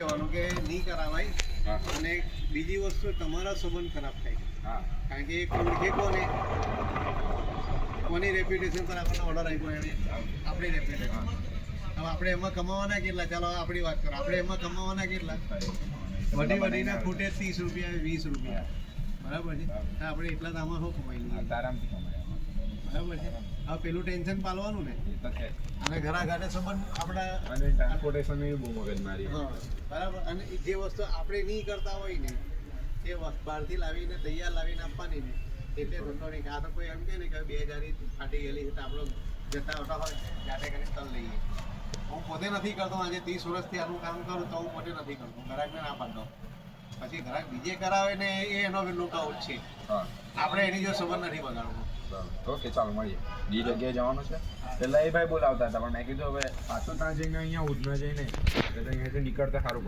કહેવાનું કે નહીં કરાવાય અને બીજી વસ્તુ તમારા સંબંધ ખરાબ થાય કારણ કે એક ઓળખે કોની રેપ્યુટેશન પર આપણને ઓર્ડર આપ્યો એને આપણી રેપ્યુટેશન હવે આપણે એમાં કમાવાના કેટલા ચાલો આપણી વાત કરો આપણે એમાં કમાવાના કેટલા વડીના ફૂટે 30 રૂપિયા 20 રૂપિયા બરાબર છે આપણે એટલા જ આમાં શું કમાઈ લઈએ આરામથી કમાય બરાબર છે હવે પેલું ટેન્શન પાલવાનું ને અને ઘરા ઘાટે સંબંધ આપણા અને ટ્રાન્સપોર્ટેશન બહુ મગજમારી બરાબર અને જે વસ્તુ આપણે નહીં કરતા હોય ને એ બહારથી લાવીને તૈયાર લાવીને આપવાની ને એટલે ધંધો નહીં આ તો કોઈ એમ કે ને કે 2000 ફાટી ગયેલી છે તો આપણો જતા આવતા હોય જાતે કરીને તલ લઈએ હું પોતે નથી કરતો આજે 30 વર્ષથી આનું કામ કરું તો હું પોતે નથી કરતો ગ્રાહકને ના પાડતો પછી ગ્રાહક બીજે કરાવે ને એ એનો લૂંટ આઉટ છે આપણે એની જો સંબંધ નથી બગાડવો ઓકે ચાલો મળીએ બીજી જગ્યાએ જવાનું છે પહેલાં એ ભાઈ બોલાવતા હતા પણ મેં કીધું હવે પાછું ત્યાં જઈને અહીંયા ઉધના જઈને એટલે અહીંયાથી નીકળતા સારું